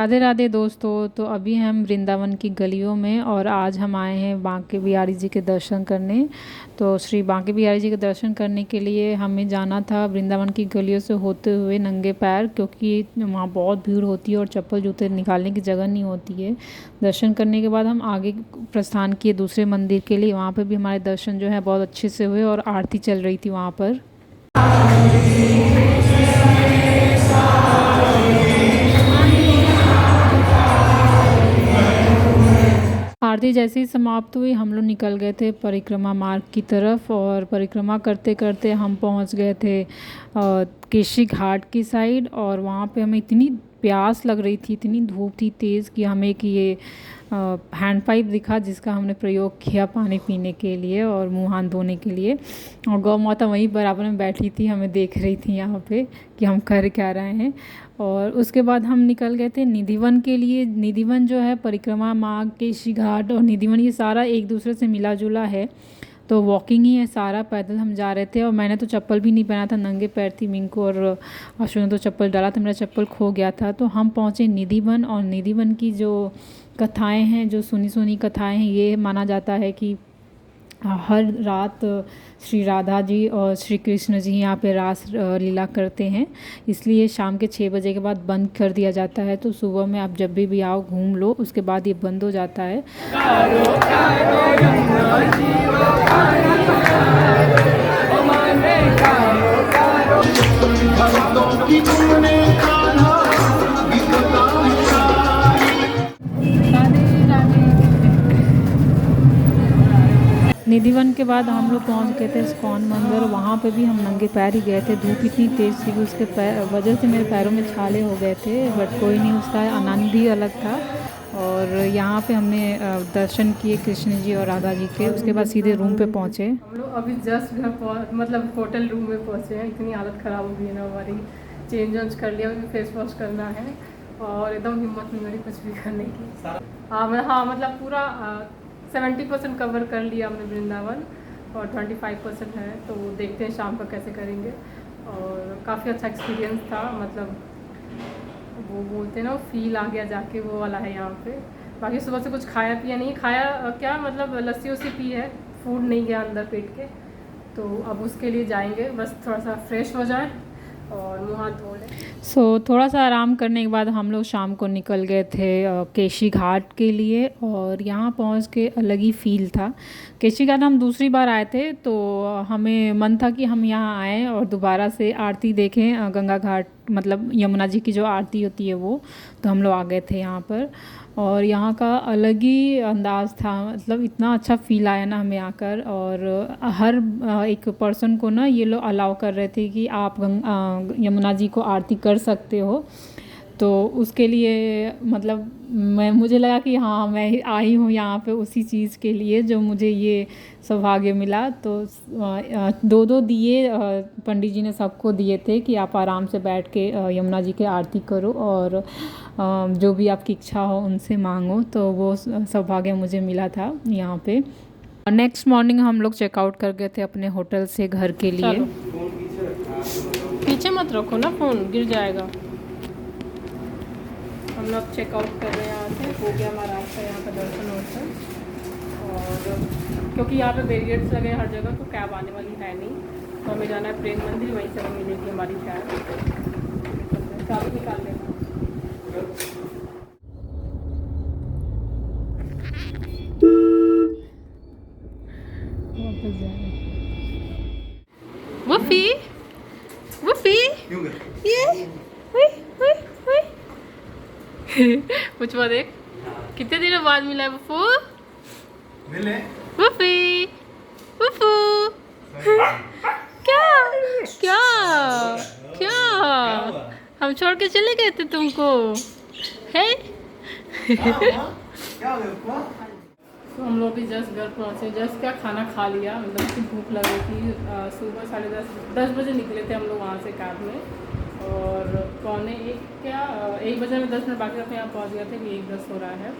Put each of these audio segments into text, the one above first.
राधे राधे दोस्तों। तो अभी हम वृंदावन की गलियों में और आज हम आए हैं बांके बिहारी जी के दर्शन करने। तो श्री बांके बिहारी जी के दर्शन करने के लिए हमें जाना था वृंदावन की गलियों से होते हुए नंगे पैर, क्योंकि वहाँ बहुत भीड़ होती है और चप्पल जूते निकालने की जगह नहीं होती है। दर्शन करने के बाद हम आगे प्रस्थान किए दूसरे मंदिर के लिए। वहाँ पर भी हमारे दर्शन जो है बहुत अच्छे से हुए और आरती चल रही थी वहाँ पर। आरती जैसे ही समाप्त हुई हम लोग निकल गए थे परिक्रमा मार्ग की तरफ, और परिक्रमा करते करते हम पहुंच गए थे केशी घाट की साइड। और वहाँ पे हमें इतनी प्यास लग रही थी, इतनी धूप थी तेज़ कि हमें कि ये हैंड पाइप दिखा जिसका हमने प्रयोग किया पानी पीने के लिए और मुँह हाथ धोने के लिए। और गौ माता वहीं बराबर में बैठी थी, हमें देख रही थी यहाँ पे कि हम कर क्या रहे हैं। और उसके बाद हम निकल गए थे निधिवन के लिए। निधिवन जो है परिक्रमा मार्ग, केशी घाट और निधिवन ये सारा एक दूसरे से मिला जुला है, तो वॉकिंग ही है सारा, पैदल हम जा रहे थे। और मैंने तो चप्पल भी नहीं पहना था, नंगे पैर थी। मिंको और अशु ने तो चप्पल डाला था, मेरा चप्पल खो गया था। तो हम पहुँचे निधिवन, और निधिवन की जो कथाएं हैं, जो सुनी सुनी कथाएं हैं, ये माना जाता है कि हर रात श्री राधा जी और श्री कृष्ण जी यहाँ पे रास लीला करते हैं, इसलिए शाम के 6 बजे के बाद बंद कर दिया जाता है। तो सुबह में आप जब भी आओ घूम लो, उसके बाद ये बंद हो जाता है। निधिवन के बाद हम लोग पहुंच गए थे इस्कॉन मंदिर। वहाँ पे भी हम नंगे पैर ही गए थे। धूप इतनी तेज़ थी कि उसके वजह से मेरे पैरों में छाले हो गए थे, बट कोई नहीं, उसका आनंद ही अलग था। और यहाँ पे हमने दर्शन किए कृष्ण जी और राधा जी के। उसके बाद सीधे रूम पे पहुँचे। हम लोग अभी जस्ट घर मतलब होटल रूम में पहुँचे हैं। इतनी हालत ख़राब हो गई है ना हमारी। चेंज वेंज कर लिया, अभी फेस वॉश करना है और एकदम हिम्मत नहीं मेरी कुछ भी करने की। हाँ मतलब पूरा 70% कवर कर लिया हमने वृंदावन और 25% है, तो देखते हैं शाम का कैसे करेंगे। और काफ़ी अच्छा एक्सपीरियंस था, मतलब वो बोलते हैं ना, फील आ गया जाके, वो वाला है यहाँ पे। बाकी सुबह से कुछ खाया पिया नहीं, खाया क्या मतलब लस्सी वस्सी पी है, फूड नहीं गया अंदर पेट के। तो अब उसके लिए जाएंगे, बस थोड़ा सा फ्रेश हो जाए और मुँह हाथ धो लें। थोड़ा सा आराम करने के बाद हम लोग शाम को निकल गए थे केशी घाट के लिए। और यहाँ पहुँच के अलग ही फील था। केशी घाट हम दूसरी बार आए थे, तो हमें मन था कि हम यहाँ आएँ और दोबारा से आरती देखें, गंगा घाट मतलब यमुना जी की जो आरती होती है वो। तो हम लोग आ गए थे यहाँ पर, और यहाँ का अलग ही अंदाज़ था। मतलब इतना अच्छा फ़ील आया ना हमें आकर। और हर एक पर्सन को ना ये लोग अलाउ कर रहे थे कि आप यमुना जी को आरती कर सकते हो। तो उसके लिए मतलब मुझे लगा कि हाँ मैं आई हूँ यहाँ पे उसी चीज़ के लिए जो मुझे ये सौभाग्य मिला। तो दो दो दिए पंडित जी ने सबको दिए थे कि आप आराम से बैठ के यमुना जी की आरती करो और जो भी आपकी इच्छा हो उनसे मांगो। तो वो सौभाग्य मुझे मिला था यहाँ पे। नेक्स्ट मॉर्निंग हम लोग चेकआउट कर गए थे अपने होटल से घर के लिए। पीछे मत रखो ना, फ़ोन गिर जाएगा। हम लोग चेकआउट कर रहे हैं, यहाँ से हो गया हमारा आपका यहाँ का दर्शन वर्शन। और क्योंकि यहाँ पे बैरियर्स लगे हैं हर जगह, तो कैब आने वाली है नहीं, तो हमें जाना है प्रेम मंदिर, वहीं से हमें मिलेगी हमारी कैब। चाबी निकाल लेना। वफ़ी वफ़ी ये पुष्पा देख कितने दिनों बाद मिला है वफ़ू। मिले वफ़ी वफ़ू क्या क्या क्या हम छोड़ के चले गए थे तुमको, है? क्या हो गया? तो हम लोग भी जस्ट घर पहुँचे, जस्ट क्या खाना खा लिया, मतलब कि भूख लग रही थी। सुबह 10:30 बजे निकले थे हम लोग वहाँ से कैब में, और पौने 1 बजे में 10 मिनट बाकी अपने यहाँ पहुँच गए थे कि 1:10 हो रहा है।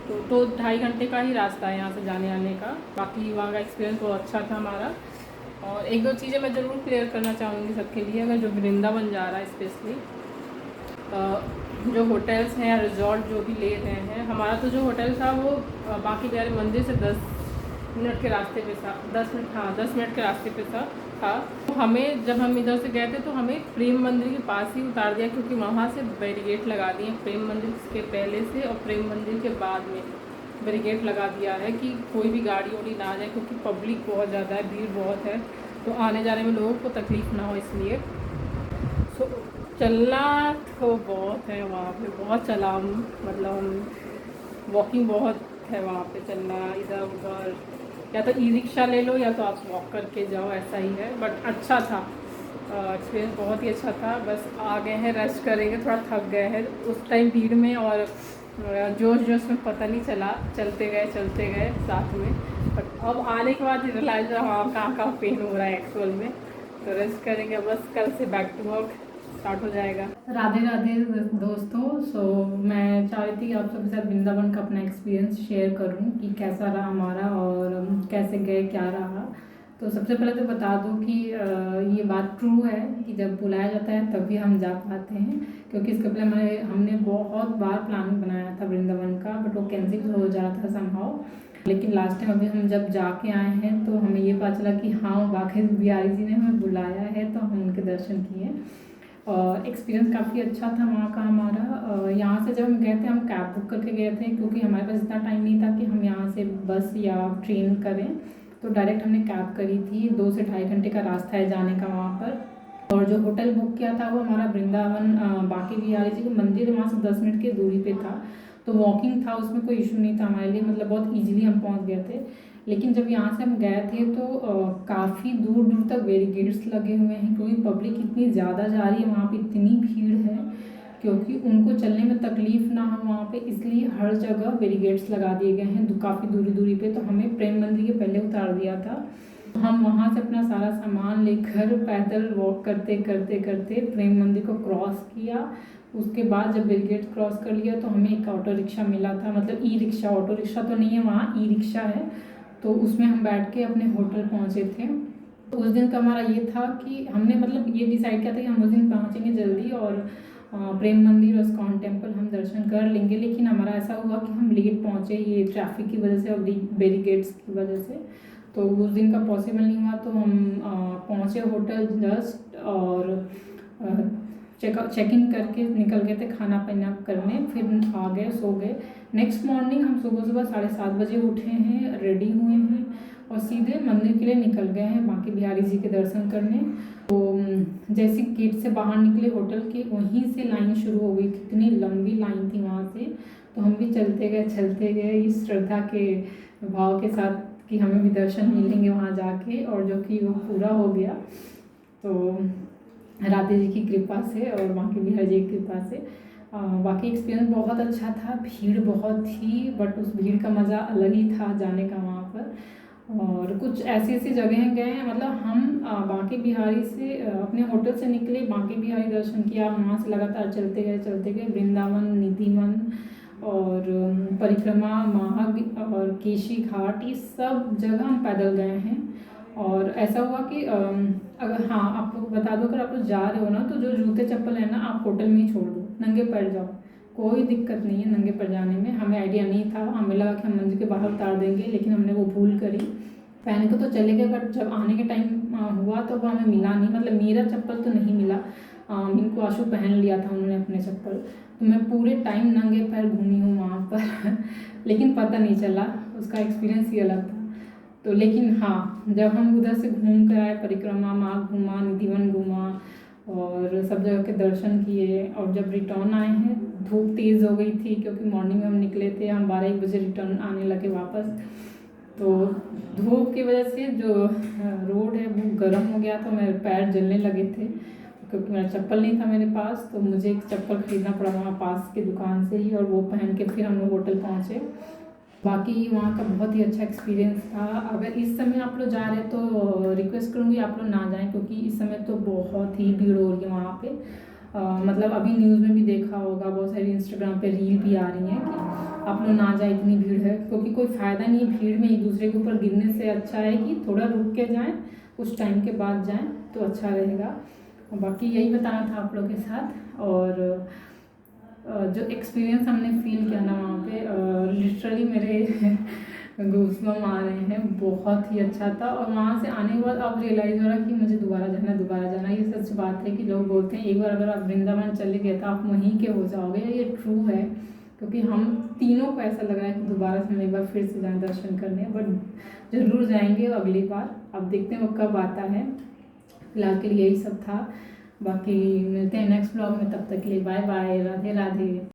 तो 2.5 घंटे का ही रास्ता है यहाँ से जाने आने का। बाकी वहाँ का एक्सपीरियंस बहुत अच्छा था हमारा। और एक दो चीज़ें मैं ज़रूर क्लियर करना चाहूँगी सबके लिए, अगर जो वृंदावन जा रहा है स्पेशली, जो होटल्स हैं या रिजॉर्ट जो भी ले रहे हैं, हमारा तो जो होटल था वो बांके बिहारी मंदिर से 10 मिनट के रास्ते पे था, 10 मिनट के रास्ते पे था। तो हमें जब हम इधर से गए थे तो हमें प्रेम मंदिर के पास ही उतार दिया, क्योंकि वहाँ से बैरिकेड लगा दिए, प्रेम मंदिर के पहले से और प्रेम मंदिर के बाद में बैरिकेड लगा दिया है कि कोई भी गाड़ी वाड़ी ना जाए, क्योंकि पब्लिक बहुत ज़्यादा है, भीड़ बहुत है, तो आने जाने में लोगों को तकलीफ़ ना हो इसलिए। सो चलना तो बहुत है वहाँ पे, बहुत चला, मतलब वॉकिंग बहुत है वहाँ पे, चलना इधर उधर, या तो ई रिक्शा ले लो या तो आप वॉक करके जाओ, ऐसा ही है। बट अच्छा था, एक्सपीरियंस बहुत ही अच्छा था। बस आ गए हैं, रेस्ट करेंगे, थोड़ा थक गए हैं उस टाइम भीड़ में, और जोश जोश में पता नहीं चला, चलते गए साथ में। बट अब आने के बाद रियलाइज हाँ कहाँ पेन हो रहा है एक्चुअल में। तो रेस्ट करेंगे, बस कल से बैक टू वर्क स्टार्ट हो जाएगा। राधे राधे दोस्तों। सो मैं चाह रही थी कि आप सबके साथ वृंदावन का अपना एक्सपीरियंस शेयर करूं कि कैसा रहा हमारा और कैसे गए, क्या रहा। तो सबसे पहले तो बता दूं कि ये बात ट्रू है कि जब बुलाया जाता है तभी हम जा पाते हैं, क्योंकि इसके पहले हमने बहुत बार प्लानिंग बनाया था वृंदावन का, बट वो कैंसिल हो जा रहा था समहाउ। लेकिन लास्ट टाइम अभी हम जब जाके आए हैं तो हमें ये पता चला कि हाँ बांके बिहारी जी ने हमें बुलाया है, तो हम उनके दर्शन किए। एक्सपीरियंस काफ़ी अच्छा था वहाँ का हमारा। यहाँ से जब हम गए थे हम कैब बुक करके गए थे, क्योंकि हमारे पास इतना टाइम नहीं था कि हम यहाँ से बस या ट्रेन करें, तो डायरेक्ट हमने कैब करी थी। 2 से ढाई घंटे का रास्ता है जाने का वहाँ पर। और जो होटल बुक किया था वो हमारा वृंदावन बांके बिहारी जी का मंदिर वहाँ से 10 मिनट की दूरी पे था, तो वॉकिंग था, उसमें कोई इशू नहीं था हमारे लिए, मतलब बहुत ईजिली हम पहुँच गए थे। लेकिन जब यहाँ से हम गए थे तो काफ़ी दूर दूर तक बैरिकेड्स लगे हुए हैं, क्योंकि पब्लिक इतनी ज़्यादा जा रही है वहाँ पे, इतनी भीड़ है, क्योंकि उनको चलने में तकलीफ़ ना हो वहाँ पे, इसलिए हर जगह बैरिकेड्स लगा दिए गए हैं काफ़ी दूरी दूरी पे। तो हमें प्रेम मंदिर के पहले उतार दिया था। हम वहाँ से अपना सारा सामान लेकर पैदल वॉक करते करते करते प्रेम मंदिर को क्रॉस किया। उसके बाद जब बैरिकेड क्रॉस कर लिया तो हमें एक ऑटो रिक्शा मिला था, मतलब ई रिक्शा, ऑटो रिक्शा तो नहीं है वहाँ, ई रिक्शा है, तो उसमें हम बैठ के अपने होटल पहुँचे थे। तो उस दिन का हमारा ये था कि हमने मतलब ये डिसाइड किया था कि हम उस दिन पहुँचेंगे जल्दी और प्रेम मंदिर और इस्कॉन टेम्पल हम दर्शन कर लेंगे। लेकिन हमारा ऐसा हुआ कि हम लेट पहुँचे, ये ट्रैफिक की वजह से और बैरिकेड्स की वजह से, तो उस दिन का पॉसिबल नहीं हुआ। तो हम पहुँचे होटल जस्ट और चेक इन करके निकल गए थे खाना पीना करने, फिर आ गए, सो गए। नेक्स्ट मॉर्निंग हम सुबह 7:30 बजे उठे हैं, रेडी हुए हैं और सीधे मंदिर के लिए निकल गए हैं बांके बिहारी जी के दर्शन करने। तो जैसे गेट से बाहर निकले होटल के, वहीं से लाइन शुरू हो गई, कितनी लंबी लाइन थी वहाँ से। तो हम भी चलते गए इस श्रद्धा के भाव के साथ कि हमें भी दर्शन मिलेंगे वहाँ जाके, और जो कि वो पूरा हो गया। तो राधे जी की कृपा से और बांके बिहारी जी की कृपा से बाकी एक्सपीरियंस बहुत अच्छा था। भीड़ बहुत थी, बट उस भीड़ का मज़ा अलग ही था जाने का वहाँ पर। और कुछ ऐसी जगह गए हैं, मतलब हम बांके बिहारी से अपने होटल से निकले, बांके बिहारी दर्शन किया, वहाँ से लगातार चलते गए वृंदावन, निधिवन और परिक्रमा मार्ग और केशी घाट, ये सब जगह हम पैदल गए हैं। और ऐसा हुआ कि अगर हाँ आप लोग बता दो, अगर आप लोग जा रहे हो ना तो जो जूते चप्पल है ना आप होटल में ही छोड़ दो, नंगे पैर जाओ, कोई दिक्कत नहीं है नंगे पैर जाने में। हमें आइडिया नहीं था, हमें लगा कि हम मंदिर के बाहर उतार देंगे, लेकिन हमने वो भूल करी। पहन के तो चले गए, बट जब आने के टाइम हुआ तो वो हमें मिला नहीं, मतलब मेरा चप्पल तो नहीं मिला, इनको आशु पहन लिया था उन्होंने अपने चप्पल। तो मैं पूरे टाइम नंगे पैर घूमी हूँ वहाँ पर लेकिन पता नहीं चला, उसका एक्सपीरियंस ही अलग था। तो लेकिन हाँ जब हम उधर से घूम कर आए, परिक्रमा मार्ग घूमा, निधिवन घूमा और सब जगह के दर्शन किए, और जब रिटर्न आए हैं धूप तेज़ हो गई थी, क्योंकि मॉर्निंग में हम निकले थे, हम 12-1 बजे रिटर्न आने लगे वापस। तो धूप की वजह से जो रोड है वो गर्म हो गया, तो मेरे पैर जलने लगे थे, क्योंकि मेरा चप्पल नहीं था मेरे पास। तो मुझे एक चप्पल खरीदना पड़ा वहाँ पास की दुकान से ही, और वो पहन के फिर हम लोग होटल पहुँचे। बाकी वहाँ का बहुत ही अच्छा एक्सपीरियंस था। अगर इस समय आप लोग जा रहे हैं तो रिक्वेस्ट करूँगी आप लोग ना जाएं, क्योंकि इस समय तो बहुत ही भीड़ हो रही है वहाँ पे। मतलब अभी न्यूज़ में भी देखा होगा, बहुत सारी इंस्टाग्राम पे रील भी आ रही हैं कि आप लोग ना जाए, इतनी भीड़ है, क्योंकि कोई फ़ायदा नहीं है भीड़ में एक दूसरे के ऊपर गिरने से। अच्छा है कि थोड़ा रुक के जाएँ, कुछ टाइम के बाद जाएँ तो अच्छा रहेगा। बाकी यही बताना था आप लोग के साथ। और जो एक्सपीरियंस हमने फील किया ना वहाँ पे, लिटरली मेरे गूज़बम्प आ रहे हैं। बहुत ही अच्छा था। और वहाँ से आने के बाद अब रियलाइज़ हो रहा कि मुझे दोबारा जाना। ये सच बात है कि लोग बोलते हैं एक बार अगर आप वृंदावन चले गए तो आप वहीं के हो जाओगे। ये ट्रू है, क्योंकि हम तीनों को ऐसा लग रहा है कि दोबारा से हम एक बार फिर से जाएँ दर्शन करने, बट ज़रूर जाएंगे अगली बार। अब देखते हैं वो कब आता है। फिलहाल के लिए यही सब था। बाकी मिलते हैं नेक्स्ट ब्लॉग में, तब तक के लिए बाय बाय, राधे राधे।